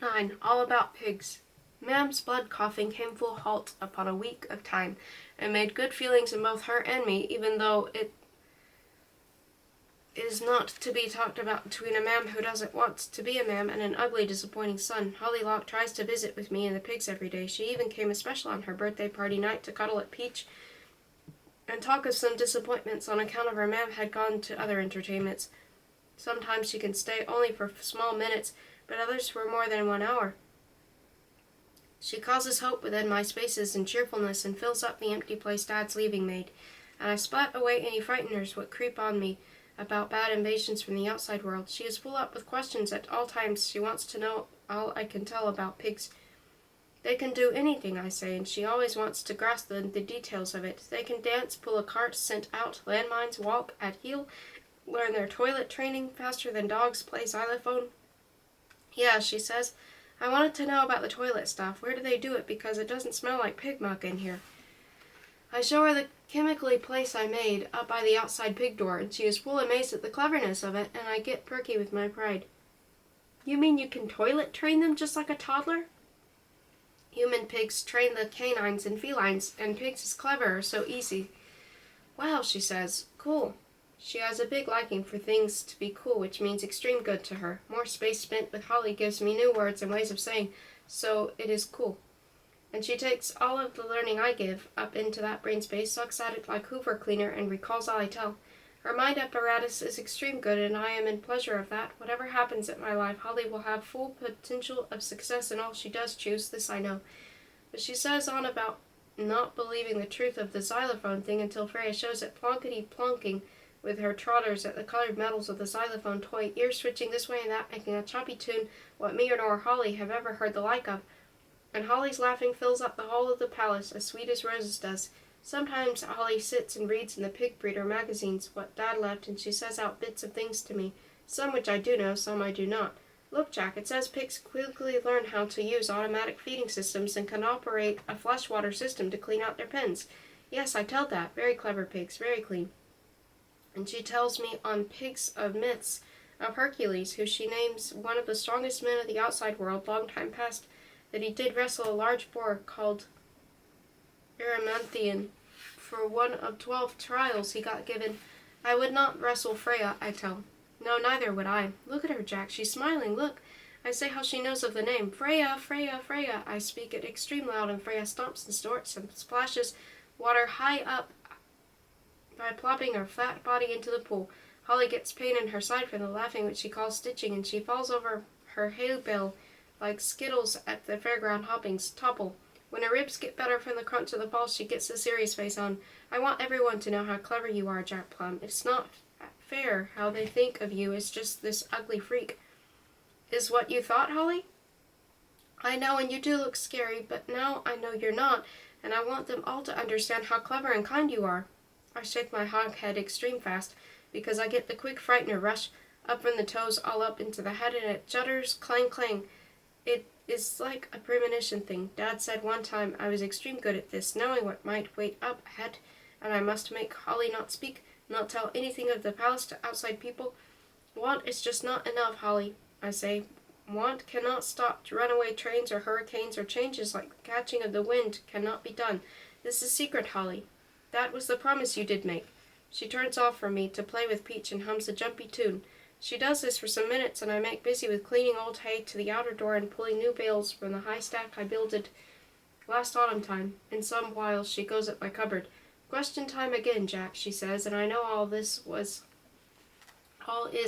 9. All about pigs. Ma'am's blood coughing came full halt upon a week of time, and made good feelings in both her and me, even though it is not to be talked about between a ma'am who doesn't want to be a ma'am and an ugly, disappointing son. Holly Lock tries to visit with me and the pigs every day. She even came especially on her birthday party night to cuddle at Peach and talk of some disappointments on account of her ma'am had gone to other entertainments. Sometimes she can stay only for small minutes, but others for more than 1 hour. She causes hope within my spaces and cheerfulness, and fills up the empty place Dad's leaving made, and I splat away any frighteners what creep on me about bad invasions from the outside world. She is full up with questions at all times. She wants to know all I can tell about pigs. They can do anything, I say, and she always wants to grasp the details of it. They can dance, pull a cart, scent out landmines, walk at heel, learn their toilet training faster than dogs play xylophone. Yeah, she says, I wanted to know about the toilet stuff. Where do they do it? Because it doesn't smell like pig muck in here. I show her the chemically place I made up by the outside pig door, and she is full amazed at the cleverness of it, and I get perky with my pride. You mean you can toilet train them just like a toddler? Human pigs train the canines and felines, and pigs is clever, so easy. Wow, she says. Cool. She has a big liking for things to be cool, which means extreme good to her. More space spent with Holly gives me new words and ways of saying, so it is cool. And she takes all of the learning I give up into that brain space, sucks at it like Hoover cleaner, and recalls all I tell. Her mind apparatus is extreme good, and I am in pleasure of that. Whatever happens in my life, Holly will have full potential of success in all she does choose, this I know. But she says on about not believing the truth of the xylophone thing until Freya shows it plonkety-plonking with her trotters at the colored metals of the xylophone toy, ears switching this way and that, making a choppy tune what me nor Holly have ever heard the like of. And Holly's laughing fills up the whole of the palace, as sweet as Rose's does. Sometimes Holly sits and reads in the Pig Breeder magazines what Dad left, and she says out bits of things to me, some which I do know, some I do not. Look, Jack, it says pigs quickly learn how to use automatic feeding systems and can operate a flush water system to clean out their pens. Yes, I tell that. Very clever pigs, very clean. And she tells me on pigs of myths of Hercules, who she names one of the strongest men of the outside world, long time past, that he did wrestle a large boar called Erymanthian for one of 12 trials he got given. I would not wrestle Freya, I tell. No, neither would I. Look at her, Jack. She's smiling. Look. I say how she knows of the name. Freya, Freya, Freya. I speak it extreme loud, and Freya stomps and snorts and splashes water high up by plopping her flat body into the pool. Holly gets pain in her side from the laughing, which she calls stitching, and she falls over her hay bale like skittles at the fairground hoppings. Topple. When her ribs get better from the crunch of the fall, she gets a serious face on. I want everyone to know how clever you are, Jack Plum. It's not fair how they think of you as just this ugly freak. Is what you thought, Holly? I know, and you do look scary, but now I know you're not, and I want them all to understand how clever and kind you are. I shake my hog head extreme fast, because I get the quick frightener rush up from the toes all up into the head, and it judders, clang, clang. It is like a premonition thing. Dad said one time I was extreme good at this, knowing what might wait up ahead, and I must make Holly not speak, not tell anything of the palace to outside people. Want is just not enough, Holly, I say. Want cannot stop runaway trains or hurricanes or changes like the catching of the wind cannot be done. This is secret, Holly. That was the promise you did make. She turns off from me to play with Peach and hums a jumpy tune. She does this for some minutes, and I make busy with cleaning old hay to the outer door and pulling new bales from the high stack I builded last autumn time. In some while she goes at my cupboard. Question time again, Jack, she says, and I know all is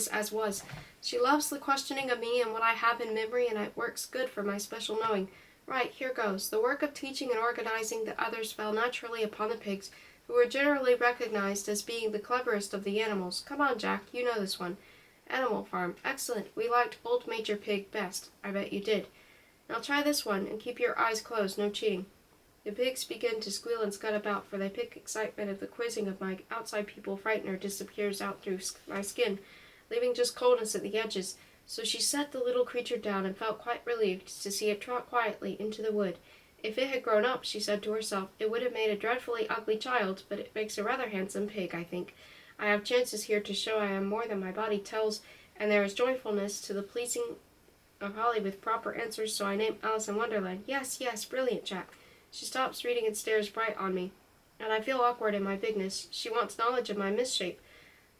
as was. She loves the questioning of me and what I have in memory, and it works good for my special knowing. Right, here goes. The work of teaching and organizing the others fell naturally upon the pigs, who were generally recognized as being the cleverest of the animals. Come on, Jack, you know this one. Animal Farm. Excellent. We liked Old Major Pig best. I bet you did. Now try this one, and keep your eyes closed. No cheating. The pigs begin to squeal and scud about, for they pick excitement of the quizzing of my outside people frightener disappears out through my skin, leaving just coldness at the edges. So she set the little creature down and felt quite relieved to see it trot quietly into the wood. If it had grown up, she said to herself, it would have made a dreadfully ugly child, but it makes a rather handsome pig, I think. I have chances here to show I am more than my body tells, and there is joyfulness to the pleasing of Holly with proper answers, so I name Alice in Wonderland. Yes, yes, brilliant, Jack. She stops reading and stares bright on me, and I feel awkward in my bigness. She wants knowledge of my misshape,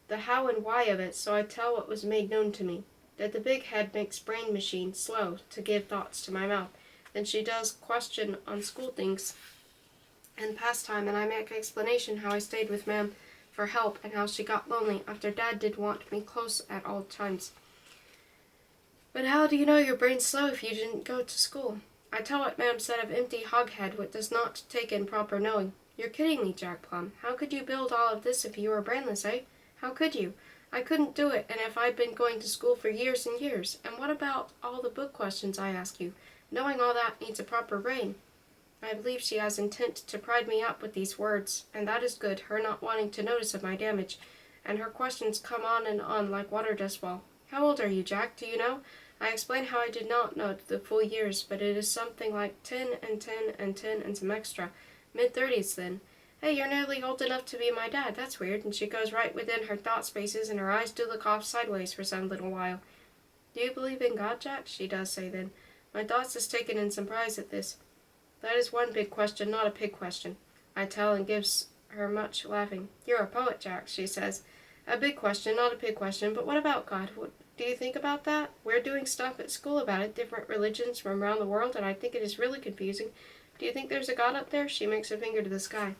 the how and why of it, so I tell what was made known to me, that the big head makes brain machine slow to give thoughts to my mouth. Then she does question on school things and pastime, and I make explanation how I stayed with Ma'am for help and how she got lonely after Dad did want me close at all times. But how do you know your brain's slow if you didn't go to school? I tell what Ma'am said of empty hoghead, what does not take in proper knowing. You're kidding me, Jack Plum. How could you build all of this if you were brainless, eh? How could you? I couldn't do it, and if I'd been going to school for years and years. And what about all the book questions I ask you? Knowing all that needs a proper brain. I believe she has intent to pride me up with these words, and that is good, her not wanting to notice of my damage, and her questions come on like water does fall. How old are you, Jack? Do you know? I explain how I did not know the full years, but it is something like 10 and 10 and 10 and some extra. Mid-30s then. Hey, you're nearly old enough to be my dad. That's weird. And she goes right within her thought spaces, and her eyes do look off sideways for some little while. Do you believe in God, Jack? She does say then. My thoughts is taken in surprise at this. That is one big question, not a pig question, I tell, and gives her much laughing. You're a poet, Jack, she says. A big question, not a pig question, but what about God? What do you think about that? We're doing stuff at school about it, different religions from around the world, and I think it is really confusing. Do you think there's a God up there? She makes a finger to the sky.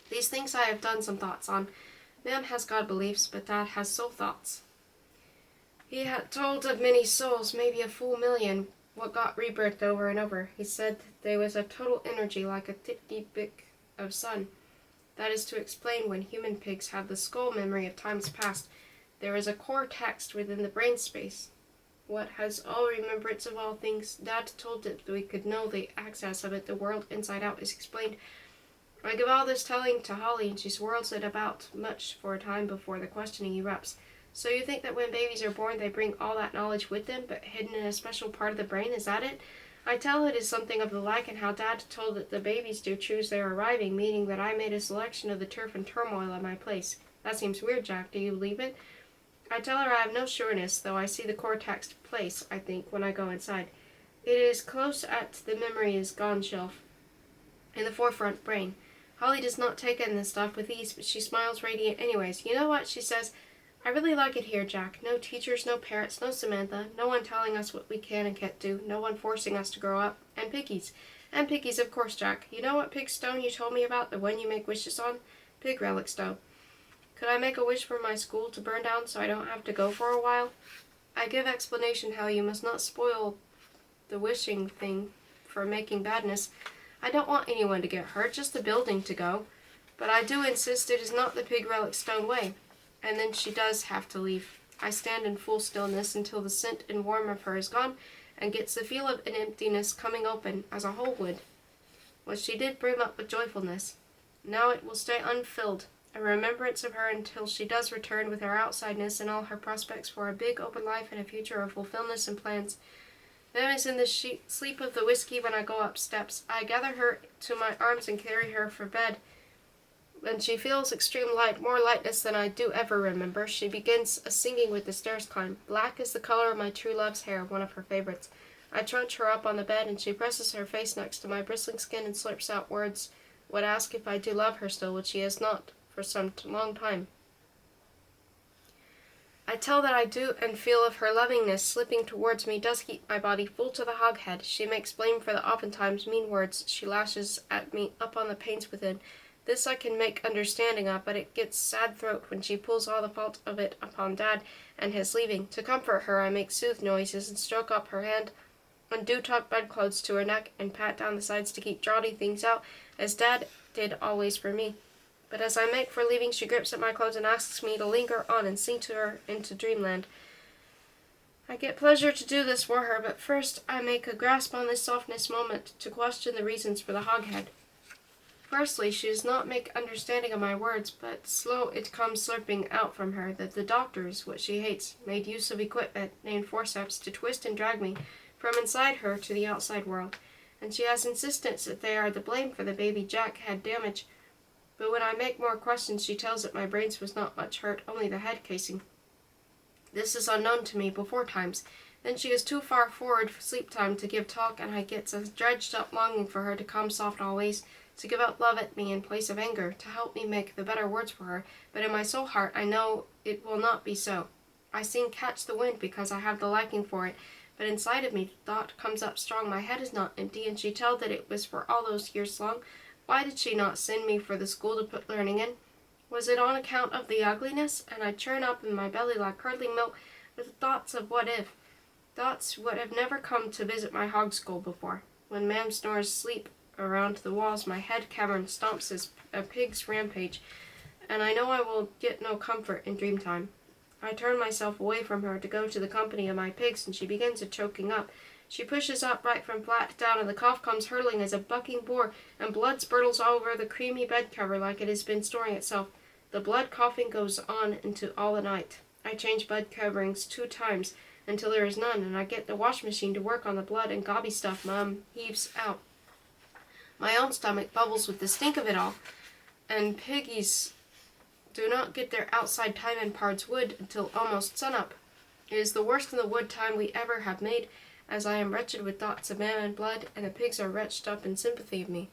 These things I have done some thoughts on. Ma'am has God beliefs, but Dad has soul thoughts. He had told of many souls, maybe a full million, what got rebirthed over and over. He said there was a total energy like a tiny bit of sun. That is to explain when human pigs have the skull memory of times past. There is a core text within the brain space. What has all remembrance of all things? Dad told it that we could know the access of it, the world inside out is explained. I give all this telling to Holly, and she swirls it about much for a time before the questioning erupts. So you think that when babies are born, they bring all that knowledge with them, but hidden in a special part of the brain? Is that it? I tell it is something of the like, and how Dad told that the babies do choose their arriving, meaning that I made a selection of the turf and turmoil in my place. That seems weird, Jack. Do you believe it? I tell her I have no sureness, though I see the core text place, I think, when I go inside. It is close at the memory is gone shelf, in the forefront brain. Holly does not take in this stuff with ease, but she smiles radiant anyways. You know what? She says, I really like it here, Jack. No teachers, no parents, no Samantha, no one telling us what we can and can't do, no one forcing us to grow up, and piggies. And piggies, of course, Jack. You know what pig stone you told me about, the one you make wishes on? Pig relic stone. Could I make a wish for my school to burn down so I don't have to go for a while? I give explanation how you must not spoil the wishing thing for making badness. I don't want anyone to get hurt, just the building to go. But I do insist it is not the pig relic stone way. And then she does have to leave. I stand in full stillness until the scent and warmth of her is gone, and gets the feel of an emptiness coming open, as a hole would. What she did brim up with joyfulness. Now it will stay unfilled, a remembrance of her until she does return with her outsideness and all her prospects for a big open life and a future of fulfillment and plans. Them is in the sleep of the whiskey when I go up steps. I gather her to my arms and carry her for bed. When she feels extreme light, more lightness than I do ever remember, she begins a singing with the stairs climb. Black is the color of my true love's hair, one of her favorites. I trudge her up on the bed, and she presses her face next to my bristling skin and slurps out words, would ask if I do love her still, which she has not for some long time. I tell that I do, and feel of her lovingness slipping towards me does keep my body full to the hoghead. She makes blame for the oftentimes mean words she lashes at me up on the pains within. This I can make understanding of, but it gets sad throat when she pulls all the fault of it upon Dad and his leaving. To comfort her, I make soothe noises and stroke up her hand, undo tuck bedclothes to her neck, and pat down the sides to keep draughty things out, as Dad did always for me. But as I make for leaving, she grips at my clothes and asks me to linger on and sing to her into dreamland. I get pleasure to do this for her, but first I make a grasp on this softness moment to question the reasons for the hoghead. Firstly, she does not make understanding of my words, but slow it comes slurping out from her that the doctors, what she hates, made use of equipment named forceps to twist and drag me from inside her to the outside world, and she has insistence that they are the blame for the baby Jack had damage. But when I make more questions, she tells that my brains was not much hurt, only the head casing. This is unknown to me before times. Then she is too far forward for sleep time to give talk, and I gets a dredged up longing for her to come soft always, to give out love at me in place of anger, to help me make the better words for her, but in my soul heart I know it will not be so. I sing catch the wind because I have the liking for it, but inside of me thought comes up strong, my head is not empty, and she tell that it was for all those years long. Why did she not send me for the school to put learning in? Was it on account of the ugliness? And I churn up in my belly like curdling milk with thoughts of what if. Thoughts would have never come to visit my hog skull before. When Mam snores sleep around the walls, my head cavern stomps as a pig's rampage, and I know I will get no comfort in dream time. I turn myself away from her to go to the company of my pigs, and she begins a choking up. She pushes up right from flat down, and the cough comes hurtling as a bucking boar, and blood spurtles all over the creamy bed cover like it has been storing itself. The blood coughing goes on into all the night. I change bed coverings 2 times until there is none, and I get the wash machine to work on the blood and gobby stuff Mum heaves out. My own stomach bubbles with the stink of it all, and piggies do not get their outside time in Pard's Wood until almost sunup. It is the worst in the wood time we ever have made, as I am wretched with thoughts of Mam and blood, and the pigs are wretched up in sympathy of me.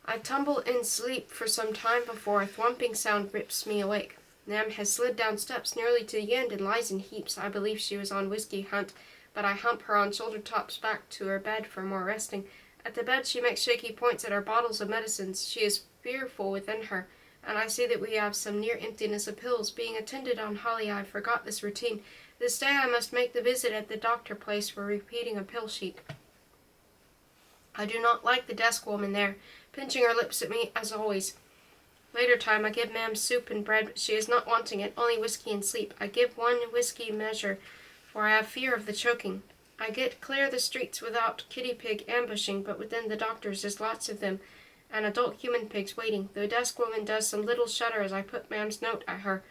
I tumble in sleep for some time before a thwomping sound rips me awake. Nam has slid down steps nearly to the end and lies in heaps. I believe she was on whiskey hunt, but I hump her on shoulder tops back to her bed for more resting. At the bed she makes shaky points at our bottles of medicines. She is fearful within her, and I see that we have some near emptiness of pills. Being attended on Holly, I forgot this routine. This day I must make the visit at the doctor place for repeating a pill sheet. I do not like the desk woman there, pinching her lips at me as always. Later time I give Mam soup and bread, but she is not wanting it, only whiskey and sleep. I give 1 whiskey measure, for I have fear of the choking. I get clear the streets without kitty pig ambushing, but within the doctor's is lots of them, and adult human pigs waiting. The desk woman does some little shudder as I put Mam's note at her.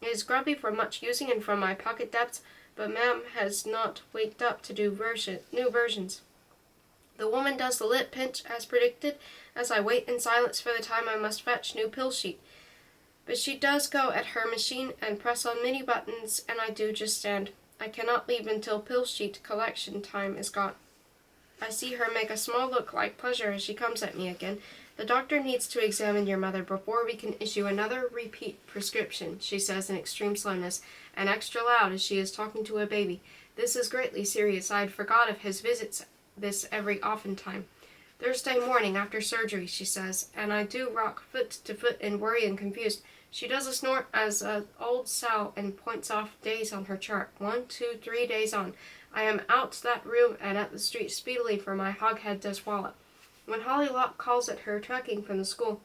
It is grubby from much using and from my pocket depths, but Mam has not waked up to do new versions. The woman does the lip pinch as predicted, as I wait in silence for the time I must fetch new pill sheet. But she does go at her machine and press on many buttons, and I do just stand. I cannot leave until pill sheet collection time is got. I see her make a small look like pleasure as she comes at me again. The doctor needs to examine your mother before we can issue another repeat prescription, she says in extreme slowness, and extra loud as she is talking to a baby. This is greatly serious. I had forgot of his visits this every often time. Thursday morning after surgery, she says, and I do rock foot to foot in worry and confused. She does a snort as an old sow and points off days on her chart. 1, 2, 3 days on. I am out that room and at the street speedily, for my hoghead does wallop. When Holly Lock calls at her trekking from the school,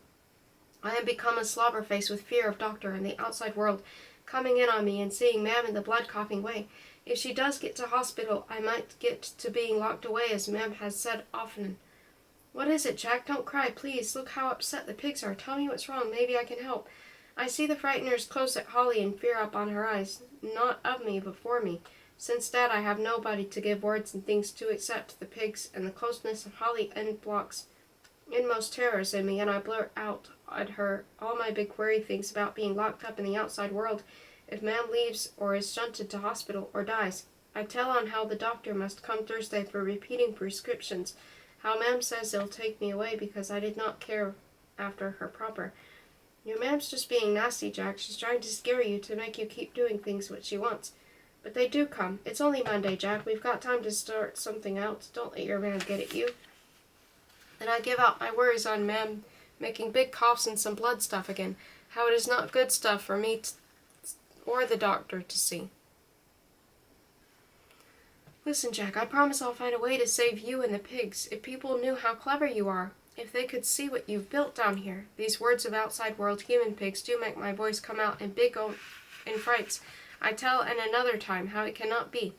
I am become a slobber face with fear of doctor and the outside world coming in on me and seeing Mam in the blood coughing way. If she does get to hospital, I might get to being locked away, as Mam has said often. What is it, Jack? Don't cry, please. Look how upset the pigs are. Tell me what's wrong. Maybe I can help. I see the frighteners close at Holly and fear up on her eyes, not of me, but for me. Since that, I have nobody to give words and things to except the pigs, and the closeness of Holly unblocks inmost terrors in me, and I blurt out at her all my big query things about being locked up in the outside world if Mam leaves or is shunted to hospital or dies. I tell on how the doctor must come Thursday for repeating prescriptions, how Mam says they'll take me away because I did not care after her proper. Your Mam's just being nasty, Jack. She's trying to scare you to make you keep doing things what she wants. But they do come. It's only Monday, Jack. We've got time to start something out. Don't let your Mam get at you. Then I give out my worries on Mam making big coughs and some blood stuff again. How it is not good stuff for me or the doctor to see. Listen, Jack, I promise I'll find a way to save you and the pigs. If people knew how clever you are, if they could see what you've built down here. These words of outside world human pigs do make my voice come out in in frights. I tell in another time how it cannot be.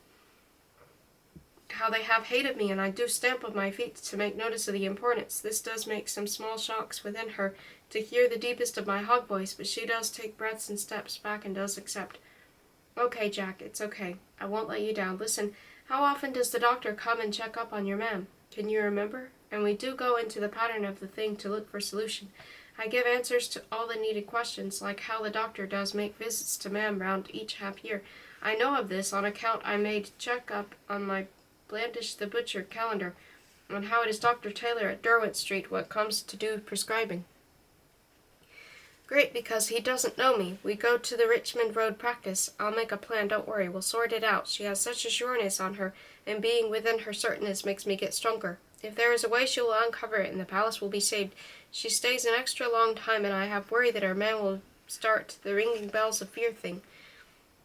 How they have hated me, and I do stamp with my feet to make notice of the importance. This does make some small shocks within her to hear the deepest of my hog voice, but she does take breaths and steps back and does accept. Okay, Jack, it's okay. I won't let you down. Listen, how often does the doctor come and check up on your Mam? Can you remember? And we do go into the pattern of the thing to look for solution. I give answers to all the needed questions, like how the doctor does make visits to Mam round each half year. I know of this on account I made check up on my Blandish the Butcher calendar on how it is Dr. Taylor at Derwent Street what comes to do prescribing. Great, because he doesn't know me. We go to the Richmond Road practice. I'll make a plan, don't worry. We'll sort it out. She has such a sureness on her, and being within her certainness makes me get stronger. If there is a way she will uncover it, and the palace will be saved. She stays an extra long time, and I have worry that her man will start the ringing bells of fear thing.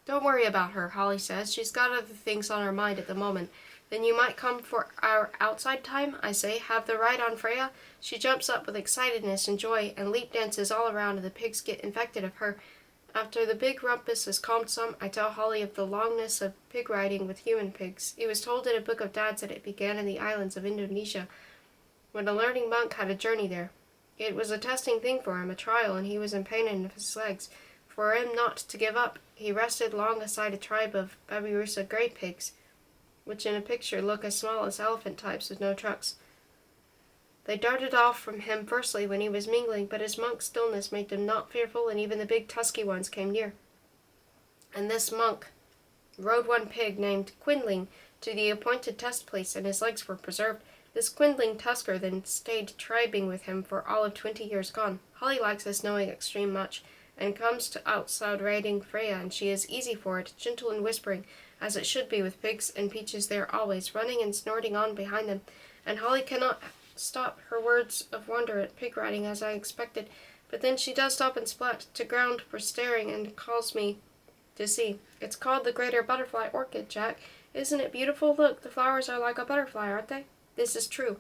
Don't worry about her, Holly says. She's got other things on her mind at the moment. Then you might come for our outside time, I say. Have the ride on Freya? She jumps up with excitedness and joy, and leap dances all around, and the pigs get infected of her. After the big rumpus has calmed some, I tell Holly of the longness of pig riding with human pigs. He was told in a book of Dad's that it began in the islands of Indonesia, when a learning monk had a journey there. It was a testing thing for him, a trial, and he was in pain in his legs. For him not to give up, he rested long aside a tribe of Babirusa grey pigs, which in a picture look as small as elephant types with no trucks. They darted off from him firstly when he was mingling, but his monk stillness made them not fearful, and even the big tusky ones came near. And this monk rode one pig named Quindling to the appointed test place, and his legs were preserved. This Quindling tusker then stayed tribing with him for all of 20 years gone. Holly likes this knowing extreme much, and comes to outside riding Freya, and she is easy for it, gentle and whispering, as it should be with pigs, and Peaches there always, running and snorting on behind them, and Holly cannot stop her words of wonder at pig riding as I expected, but then she does stop and splat to ground for staring, and calls me to see. It's called the greater butterfly orchid, Jack. Isn't it beautiful? Look, the flowers are like a butterfly, aren't they? This is true.